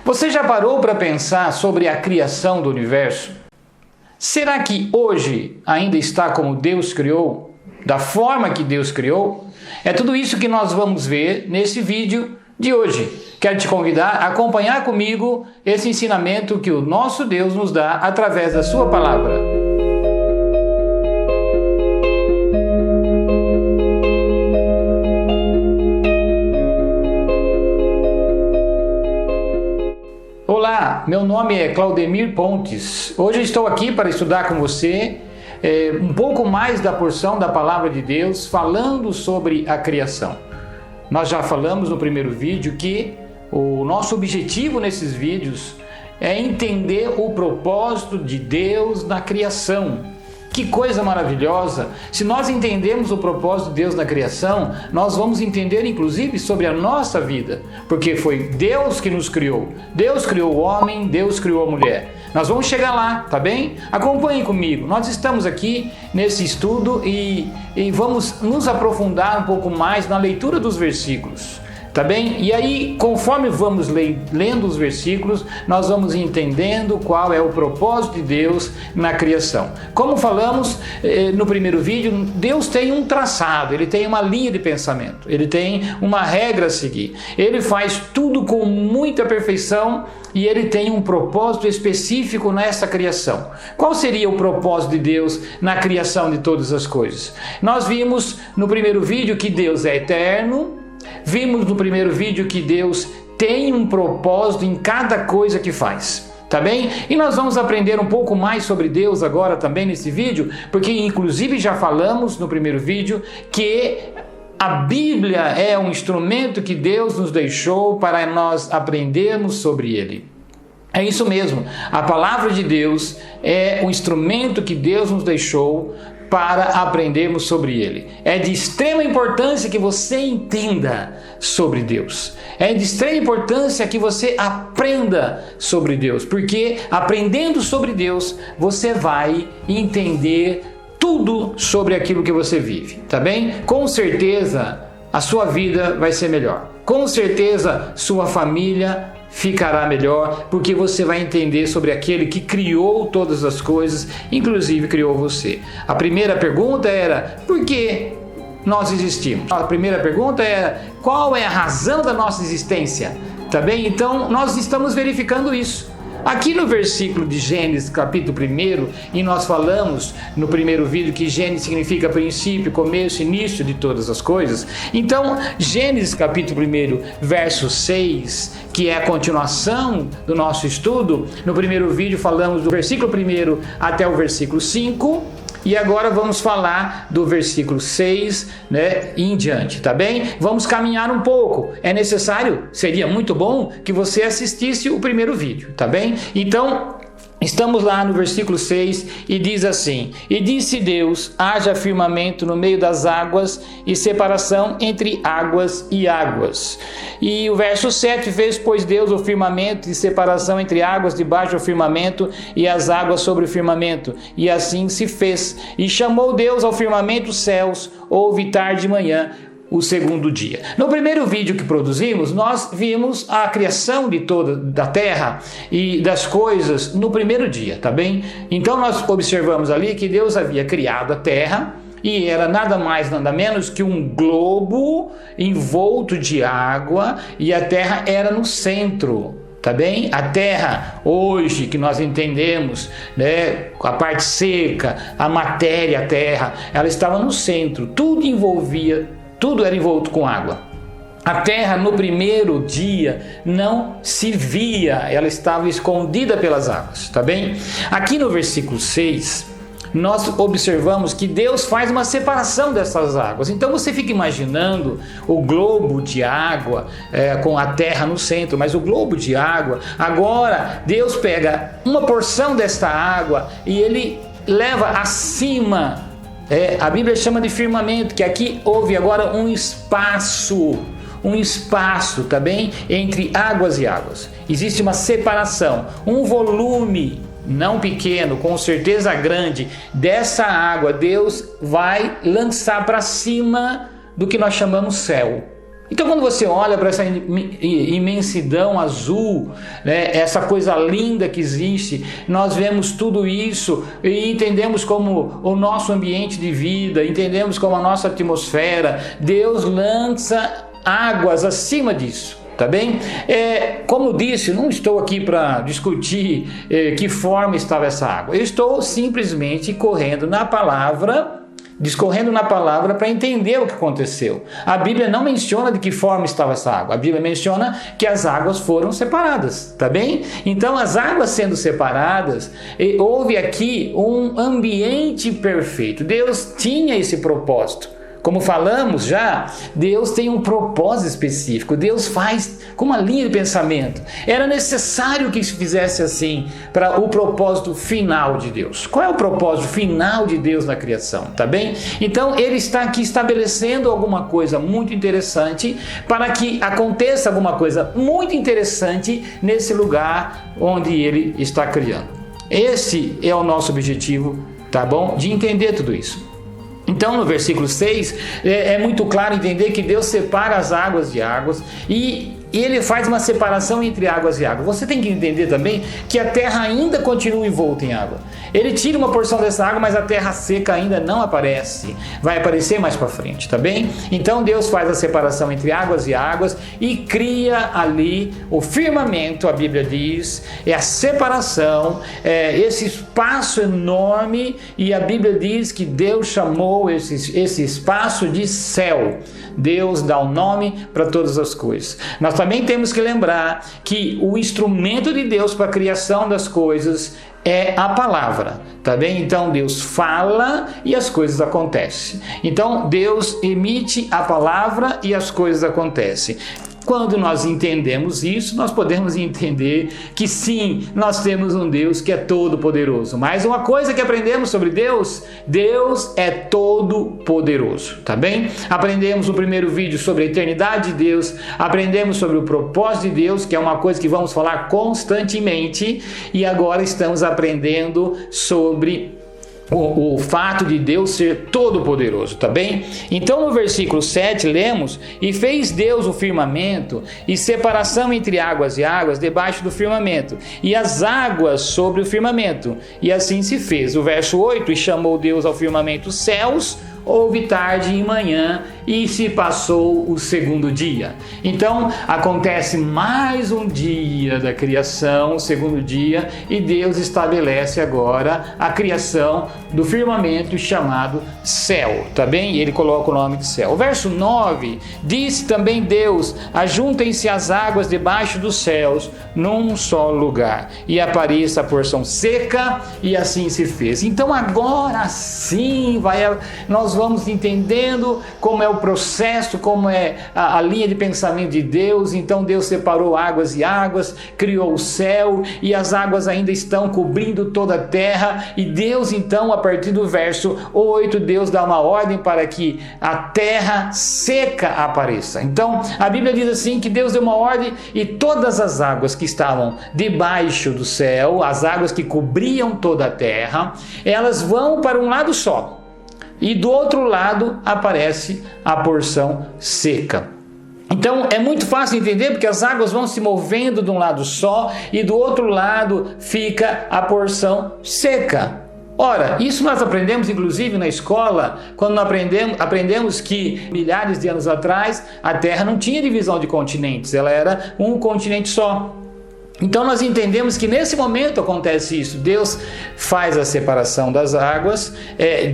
Você já parou para pensar sobre a criação do universo? Será que hoje ainda está como Deus criou? Da forma que Deus criou? É tudo isso que nós vamos ver nesse vídeo de hoje. Quero te convidar a acompanhar comigo esse ensinamento que o nosso Deus nos dá através da sua palavra. Olá, meu nome é Claudemir Pontes. Hoje estou aqui para estudar com você um pouco mais da porção da Palavra de Deus, falando sobre a criação. Nós já falamos no primeiro vídeo que o nosso objetivo nesses vídeos é entender o propósito de Deus na criação. Que coisa maravilhosa! Se nós entendemos o propósito de Deus na criação, nós vamos entender inclusive sobre a nossa vida, porque foi Deus que nos criou. Deus criou o homem, Deus criou a mulher. Nós vamos chegar lá, tá bem? Acompanhe comigo. Nós estamos aqui nesse estudo e vamos nos aprofundar um pouco mais na leitura dos versículos. Tá bem? E aí, conforme vamos lendo os versículos, nós vamos entendendo qual é o propósito de Deus na criação. Como falamos no primeiro vídeo, Deus tem um traçado, Ele tem uma linha de pensamento, Ele tem uma regra a seguir. Ele faz tudo com muita perfeição e Ele tem um propósito específico nessa criação. Qual seria o propósito de Deus na criação de todas as coisas? Nós vimos no primeiro vídeo que Deus é eterno. Vimos no primeiro vídeo que Deus tem um propósito em cada coisa que faz, tá bem? E nós vamos aprender um pouco mais sobre Deus agora também nesse vídeo, porque inclusive já falamos no primeiro vídeo que a Bíblia é um instrumento que Deus nos deixou para nós aprendermos sobre Ele. É isso mesmo, a palavra de Deus é um instrumento que Deus nos deixou para aprendermos sobre Ele. É de extrema importância que você entenda sobre Deus. É de extrema importância que você aprenda sobre Deus, porque aprendendo sobre Deus, você vai entender tudo sobre aquilo que você vive, tá bem? Com certeza, a sua vida vai ser melhor. Com certeza, sua família ficará melhor, porque você vai entender sobre aquele que criou todas as coisas, inclusive criou você. A primeira pergunta era: por que nós existimos? A primeira pergunta era: qual é a razão da nossa existência? Tá bem? Então, nós estamos verificando isso. Aqui no versículo de Gênesis, capítulo 1, e nós falamos no primeiro vídeo que Gênesis significa princípio, começo, início de todas as coisas. Então, Gênesis, capítulo 1, verso 6, que é a continuação do nosso estudo, no primeiro vídeo falamos do versículo 1 até o versículo 5. E agora vamos falar do versículo 6, e em diante, tá bem? Vamos caminhar um pouco. É necessário, seria muito bom que você assistisse o primeiro vídeo, tá bem? Então, estamos lá no versículo 6 e diz assim: E disse Deus, haja firmamento no meio das águas e separação entre águas e águas. E o verso 7, fez pois Deus o firmamento e separação entre águas debaixo do firmamento e as águas sobre o firmamento. E assim se fez. E chamou Deus ao firmamento os céus, houve tarde e manhã, o segundo dia. No primeiro vídeo que produzimos, nós vimos a criação de toda da terra e das coisas no primeiro dia, tá bem? Então nós observamos ali que Deus havia criado a terra e era nada mais, nada menos que um globo envolto de água e a terra era no centro. Tá bem? A terra, hoje, que nós entendemos, a parte seca, a matéria, a terra, ela estava no centro, tudo era envolto com água. A terra no primeiro dia não se via, ela estava escondida pelas águas, tá bem? Aqui no versículo 6, nós observamos que Deus faz uma separação dessas águas. Então você fica imaginando o globo de água com a terra no centro, mas o globo de água, agora Deus pega uma porção desta água e Ele leva acima. A Bíblia chama de firmamento, que aqui houve agora um espaço, tá bem? Entre águas e águas. Existe uma separação, um volume não pequeno, com certeza grande, dessa água Deus vai lançar para cima do que nós chamamos céu. Então, quando você olha para essa imensidão azul, né, essa coisa linda que existe, nós vemos tudo isso e entendemos como o nosso ambiente de vida, entendemos como a nossa atmosfera. Deus lança águas acima disso. Tá bem? Como disse, não estou aqui para discutir que forma estava essa água. Eu estou simplesmente discorrendo na palavra para entender o que aconteceu. A Bíblia não menciona de que forma estava essa água. A Bíblia menciona que as águas foram separadas, tá bem? Então, as águas sendo separadas, houve aqui um ambiente perfeito. Deus tinha esse propósito. Como falamos já, Deus tem um propósito específico, Deus faz com uma linha de pensamento. Era necessário que se fizesse assim para o propósito final de Deus. Qual é o propósito final de Deus na criação? Tá bem? Então ele está aqui estabelecendo alguma coisa muito interessante para que aconteça alguma coisa muito interessante nesse lugar onde ele está criando. Esse é o nosso objetivo, tá bom? De entender tudo isso. Então, no versículo 6, é muito claro entender que Deus separa as águas de águas e ele faz uma separação entre águas e águas. Você tem que entender também que a terra ainda continua envolta em água. Ele tira uma porção dessa água, mas a terra seca ainda não aparece. Vai aparecer mais para frente, tá bem? Então Deus faz a separação entre águas e águas e cria ali o firmamento, a Bíblia diz, é a separação, esse espaço enorme, e a Bíblia diz que Deus chamou esse espaço de céu. Deus dá um nome para todas as coisas. Nós também temos que lembrar que o instrumento de Deus para a criação das coisas é a palavra, tá bem? Então Deus fala e as coisas acontecem. Então Deus emite a palavra e as coisas acontecem. Quando nós entendemos isso, nós podemos entender que sim, nós temos um Deus que é todo poderoso. Mas uma coisa que aprendemos sobre Deus, Deus é todo poderoso, tá bem? Aprendemos no primeiro vídeo sobre a eternidade de Deus, aprendemos sobre o propósito de Deus, que é uma coisa que vamos falar constantemente, e agora estamos aprendendo sobre o fato de Deus ser todo poderoso, tá bem? Então no versículo 7 lemos: e fez Deus o firmamento e separação entre águas e águas debaixo do firmamento e as águas sobre o firmamento, e assim se fez. O verso 8: e chamou Deus ao firmamento céus, houve tarde e manhã, e se passou o segundo dia. Então acontece mais um dia da criação, o segundo dia, e Deus estabelece agora a criação do firmamento chamado céu, tá bem? Ele coloca o nome de céu. O verso 9: disse também Deus: ajuntem-se as águas debaixo dos céus num só lugar, e apareça a porção seca, e assim se fez. Então agora sim nós vamos entendendo como é o processo, como é a linha de pensamento de Deus. Então Deus separou águas e águas, criou o céu, e as águas ainda estão cobrindo toda a terra, e Deus então, a partir do verso 8, Deus dá uma ordem para que a terra seca apareça. Então a Bíblia diz assim que Deus deu uma ordem, e todas as águas que estavam debaixo do céu, as águas que cobriam toda a terra, elas vão para um lado só, e do outro lado aparece a porção seca. Então é muito fácil entender, porque as águas vão se movendo de um lado só e do outro lado fica a porção seca. Ora, isso nós aprendemos inclusive na escola, quando aprendemos que milhares de anos atrás a Terra não tinha divisão de continentes, ela era um continente só. Então nós entendemos que nesse momento acontece isso. Deus faz a separação das águas,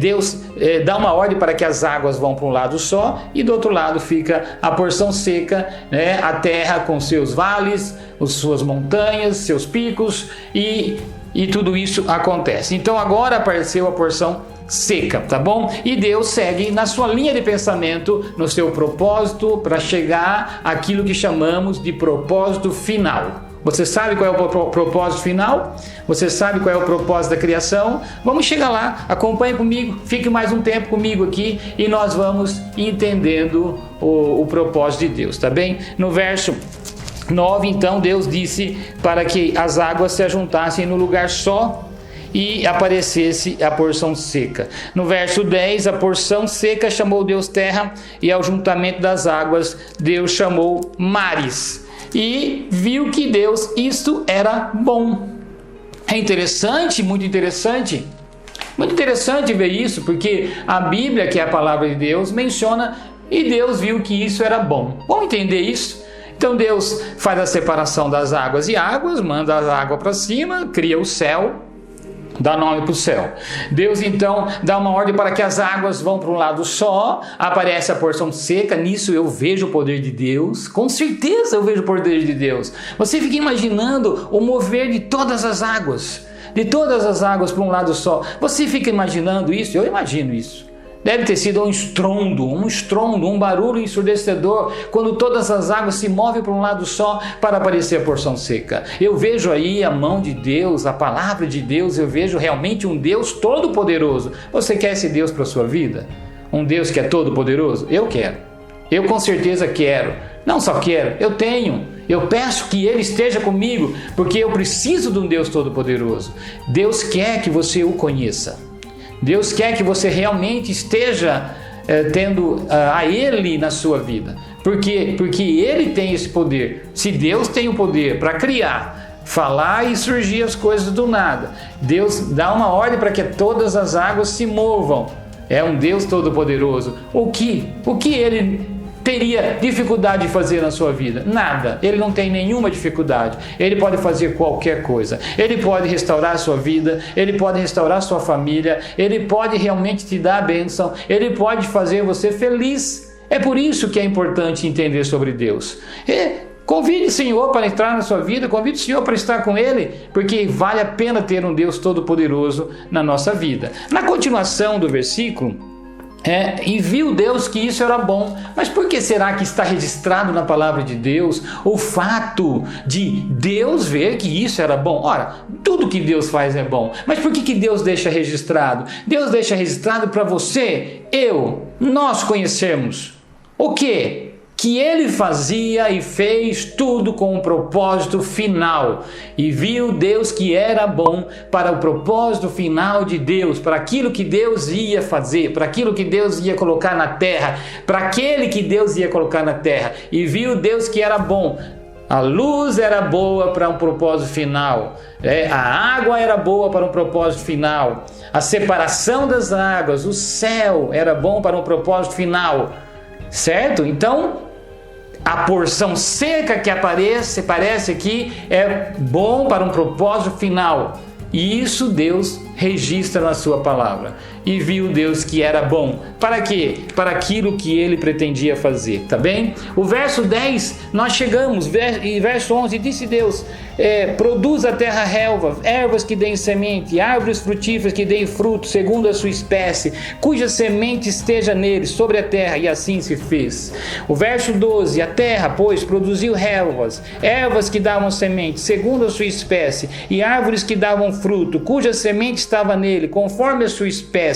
Deus dá uma ordem para que as águas vão para um lado só, e do outro lado fica a porção seca, né? A terra com seus vales, suas montanhas, seus picos, e tudo isso acontece. Então agora apareceu a porção seca, tá bom? E Deus segue na sua linha de pensamento, no seu propósito, para chegar àquilo que chamamos de propósito final. Você sabe qual é o propósito final? Você sabe qual é o propósito da criação? Vamos chegar lá, acompanhe comigo, fique mais um tempo comigo aqui e nós vamos entendendo o propósito de Deus, tá bem? No verso 9, então, Deus disse para que as águas se ajuntassem no lugar só, e aparecesse a porção seca. No verso 10, a porção seca chamou Deus terra, e ao juntamento das águas Deus chamou mares. E viu que Deus, isto era bom. É interessante, muito interessante. Muito interessante ver isso, porque a Bíblia, que é a palavra de Deus, menciona e Deus viu que isso era bom. Vamos entender isso? Então Deus faz a separação das águas e águas, manda a água para cima, cria o céu, dá nome para o céu. Deus então dá uma ordem para que as águas vão para um lado só, aparece a porção seca. Nisso eu vejo o poder de Deus, com certeza eu vejo o poder de Deus. Você fica imaginando o mover de todas as águas para um lado só. Você fica imaginando isso? Eu imagino isso. Deve ter sido um estrondo, um barulho ensurdecedor, quando todas as águas se movem para um lado só para aparecer a porção seca. Eu vejo aí a mão de Deus, a palavra de Deus, eu vejo realmente um Deus todo-poderoso. Você quer esse Deus para a sua vida? Um Deus que é todo-poderoso? Eu quero. Eu com certeza quero. Não só quero, eu tenho. Eu peço que Ele esteja comigo, porque eu preciso de um Deus todo-poderoso. Deus quer que você o conheça. Deus quer que você realmente esteja tendo a Ele na sua vida. Porque Ele tem esse poder. Se Deus tem o poder para criar, falar e surgir as coisas do nada, Deus dá uma ordem para que todas as águas se movam. É um Deus todo-poderoso. O que Ele teria dificuldade de fazer na sua vida? Nada. Ele não tem nenhuma dificuldade. Ele pode fazer qualquer coisa. Ele pode restaurar a sua vida, Ele pode restaurar a sua família, Ele pode realmente te dar a bênção, Ele pode fazer você feliz. É por isso que é importante entender sobre Deus. Convide o Senhor para entrar na sua vida, convide o Senhor para estar com Ele, porque vale a pena ter um Deus todo-poderoso na nossa vida. Na continuação do versículo, e viu Deus que isso era bom. Mas por que será que está registrado na palavra de Deus o fato de Deus ver que isso era bom? Ora, tudo que Deus faz é bom. Mas por que Deus deixa registrado? Deus deixa registrado para você, nós conhecermos o quê? Que Ele fazia e fez tudo com um propósito final. E viu Deus que era bom para o propósito final de Deus, para aquilo que Deus ia fazer, para aquilo que Deus ia colocar na terra, para aquele que Deus ia colocar na terra. E viu Deus que era bom. A luz era boa para um propósito final. A água era boa para um propósito final. A separação das águas, o céu era bom para um propósito final. Certo? Então, a porção seca que aparece aqui é bom para um propósito final. E isso Deus registra na sua palavra. E viu Deus que era bom. Para quê? Para aquilo que Ele pretendia fazer, tá bem? O verso 10, nós chegamos, e verso 11, disse Deus, produz a terra ervas que deem semente, árvores frutíferas que deem fruto, segundo a sua espécie, cuja semente esteja nele, sobre a terra, e assim se fez. O verso 12, a terra, pois, produziu ervas que davam semente, segundo a sua espécie, e árvores que davam fruto, cuja semente estava nele, conforme a sua espécie.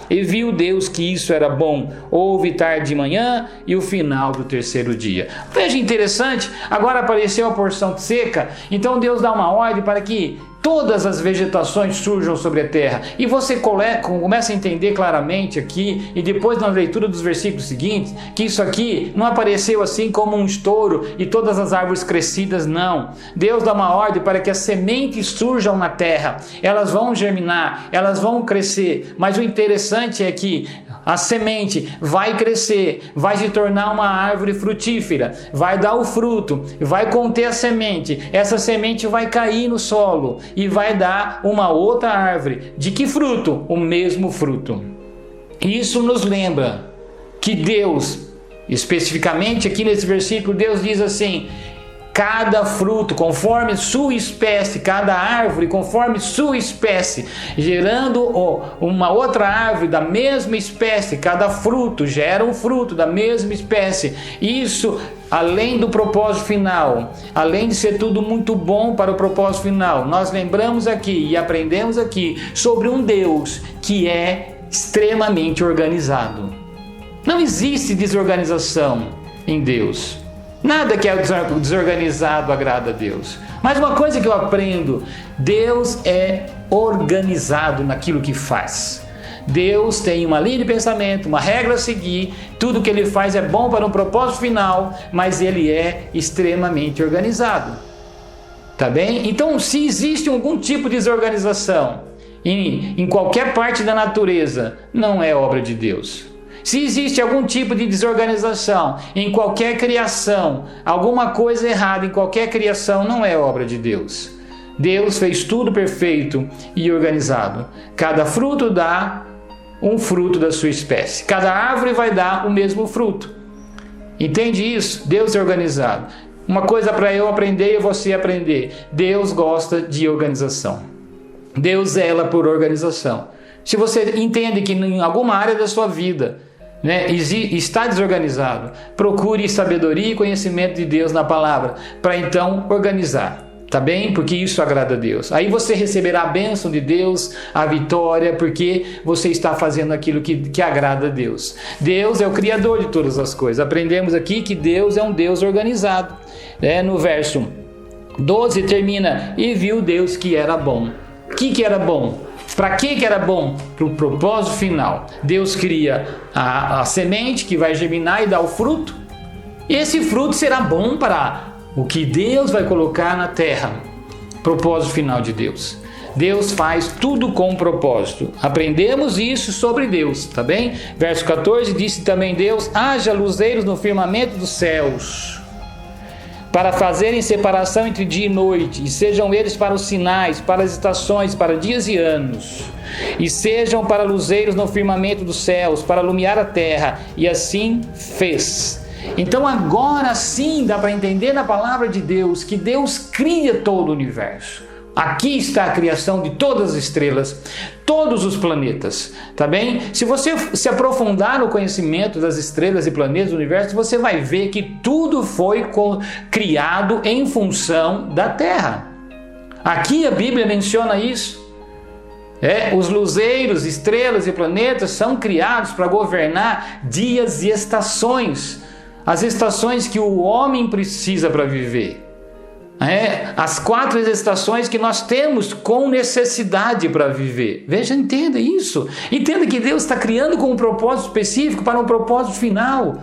E viu Deus que isso era bom. Houve tarde de manhã e o final do terceiro dia. Veja, interessante, agora apareceu a porção seca, então Deus dá uma ordem para que todas as vegetações surjam sobre a terra. E você começa a entender claramente aqui, e depois na leitura dos versículos seguintes, que isso aqui não apareceu assim como um estouro e todas as árvores crescidas, não. Deus dá uma ordem para que as sementes surjam na terra. Elas vão germinar, elas vão crescer, mas o interessante é que a semente vai crescer, vai se tornar uma árvore frutífera, vai dar o fruto, vai conter a semente, essa semente vai cair no solo e vai dar uma outra árvore. De que fruto? O mesmo fruto. Isso nos lembra que Deus, especificamente aqui nesse versículo, Deus diz assim: cada fruto conforme sua espécie, cada árvore conforme sua espécie, gerando uma outra árvore da mesma espécie. Cada fruto gera um fruto da mesma espécie. Isso, além do propósito final, além de ser tudo muito bom para o propósito final, nós lembramos aqui e aprendemos aqui sobre um Deus que é extremamente organizado. Não existe desorganização em Deus. Nada que é desorganizado agrada a Deus. Mas uma coisa que eu aprendo, Deus é organizado naquilo que faz. Deus tem uma linha de pensamento, uma regra a seguir, tudo que Ele faz é bom para um propósito final, mas Ele é extremamente organizado. Tá bem? Então, se existe algum tipo de desorganização em qualquer parte da natureza, não é obra de Deus. Se existe algum tipo de desorganização em qualquer criação, alguma coisa errada em qualquer criação, não é obra de Deus. Deus fez tudo perfeito e organizado. Cada fruto dá um fruto da sua espécie. Cada árvore vai dar o mesmo fruto. Entende isso? Deus é organizado. Uma coisa para eu aprender e você aprender. Deus gosta de organização. Deus zela por organização. Se você entende que em alguma área da sua vida, está desorganizado, procure sabedoria e conhecimento de Deus na palavra, para então organizar. Tá bem? Porque isso agrada a Deus. Aí você receberá a bênção de Deus, a vitória, porque você está fazendo aquilo que agrada a Deus. Deus é o Criador de todas as coisas. Aprendemos aqui que Deus é um Deus organizado. No verso 12 termina, e viu Deus que era bom. O que era bom? Para que era bom? Para o propósito final. Deus cria a semente que vai germinar e dar o fruto. E esse fruto será bom para o que Deus vai colocar na terra. Propósito final de Deus. Deus faz tudo com propósito. Aprendemos isso sobre Deus, tá bem? Verso 14, disse também Deus: haja luzeiros no firmamento dos céus, para fazerem separação entre dia e noite, e sejam eles para os sinais, para as estações, para dias e anos, e sejam para luzeiros no firmamento dos céus, para iluminar a terra. E assim fez. Então agora sim dá para entender na palavra de Deus que Deus cria todo o universo. Aqui está a criação de todas as estrelas, todos os planetas, tá bem? Se você se aprofundar no conhecimento das estrelas e planetas do universo, você vai ver que tudo foi criado em função da Terra. Aqui a Bíblia menciona isso. Os luzeiros, estrelas e planetas são criados para governar dias e estações. As estações que o homem precisa para viver. As 4 estações que nós temos com necessidade para viver. Veja, entenda isso. Entenda que Deus está criando com um propósito específico para um propósito final.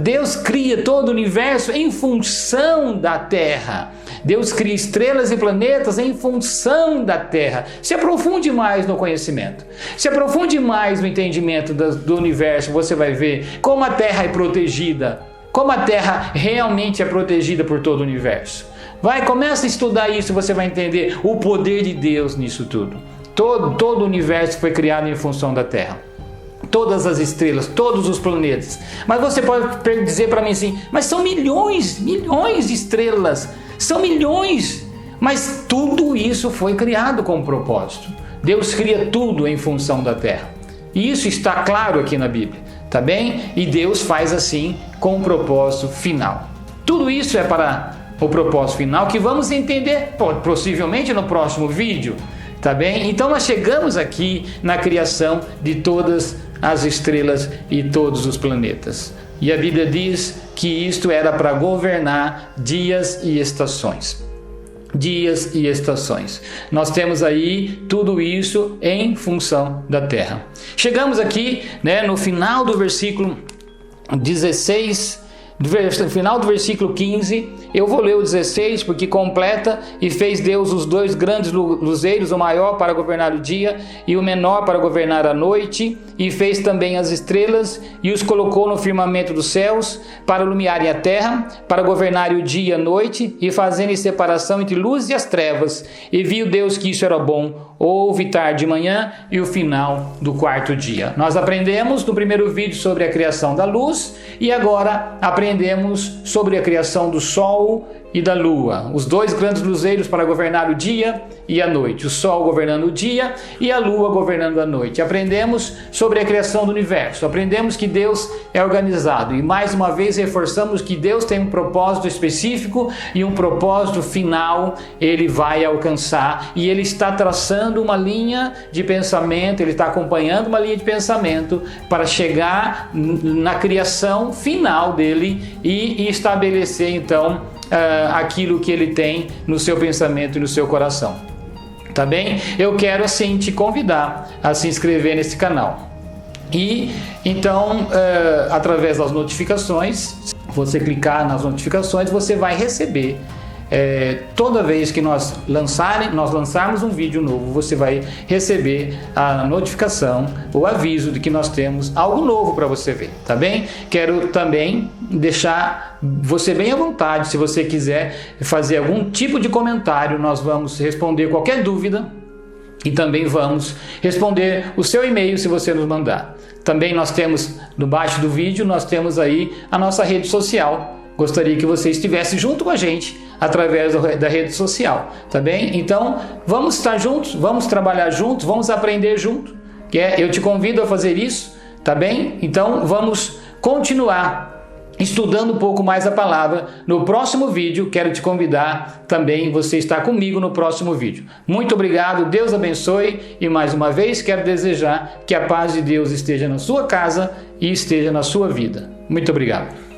Deus cria todo o universo em função da Terra. Deus cria estrelas e planetas em função da Terra. Se aprofunde mais no conhecimento. Se aprofunde mais no entendimento do universo. Você vai ver como a Terra é protegida. Como a Terra realmente é protegida por todo o universo. Começa a estudar isso, você vai entender o poder de Deus nisso tudo. Todo o universo foi criado em função da Terra. Todas as estrelas, todos os planetas. Mas você pode dizer para mim assim, mas são milhões de estrelas. São milhões. Mas tudo isso foi criado com um propósito. Deus cria tudo em função da Terra. E isso está claro aqui na Bíblia. Tá bem? E Deus faz assim com um propósito final. Tudo isso é para o propósito final que vamos entender possivelmente no próximo vídeo. Tá bem? Então nós chegamos aqui na criação de todas as estrelas e todos os planetas. E a Bíblia diz que isto era para governar dias e estações. Dias e estações. Nós temos aí tudo isso em função da Terra. Chegamos aqui, no final do versículo 16, no final do versículo 15, eu vou ler o 16 porque completa: e fez Deus os 2 grandes luzeiros, o maior para governar o dia e o menor para governar a noite, e fez também as estrelas e os colocou no firmamento dos céus para iluminarem a terra, para governarem o dia e a noite, e fazerem separação entre luz e as trevas. E viu Deus que isso era bom. Houve tarde e manhã e o final do 4º dia. Nós aprendemos no primeiro vídeo sobre a criação da luz e agora aprendemos sobre a criação do sol e da lua, os dois grandes luzeiros para governar o dia e a noite, o sol governando o dia e a lua governando a noite. Aprendemos sobre a criação do universo, aprendemos que Deus é organizado e mais uma vez reforçamos que Deus tem um propósito específico e um propósito final ele vai alcançar, e ele está traçando uma linha de pensamento, ele está acompanhando uma linha de pensamento para chegar na criação final dele e estabelecer então aquilo que ele tem no seu pensamento e no seu coração. Tá bem? Eu quero assim te convidar a se inscrever nesse canal. E então, através das notificações, você clicar nas notificações, você vai receber toda vez que nós lançarmos um vídeo novo, você vai receber a notificação, o aviso de que nós temos algo novo para você ver, tá bem? Quero também deixar você bem à vontade, se você quiser fazer algum tipo de comentário, nós vamos responder qualquer dúvida e também vamos responder o seu e-mail se você nos mandar. Também nós temos, debaixo do vídeo, nós temos aí a nossa rede social. Gostaria que você estivesse junto com a gente através da rede social, tá bem? Então, vamos estar juntos, vamos trabalhar juntos, vamos aprender junto. Eu te convido a fazer isso, tá bem? Então, vamos continuar estudando um pouco mais a palavra. No próximo vídeo, quero te convidar também, você está comigo no próximo vídeo. Muito obrigado, Deus abençoe e mais uma vez quero desejar que a paz de Deus esteja na sua casa e esteja na sua vida. Muito obrigado.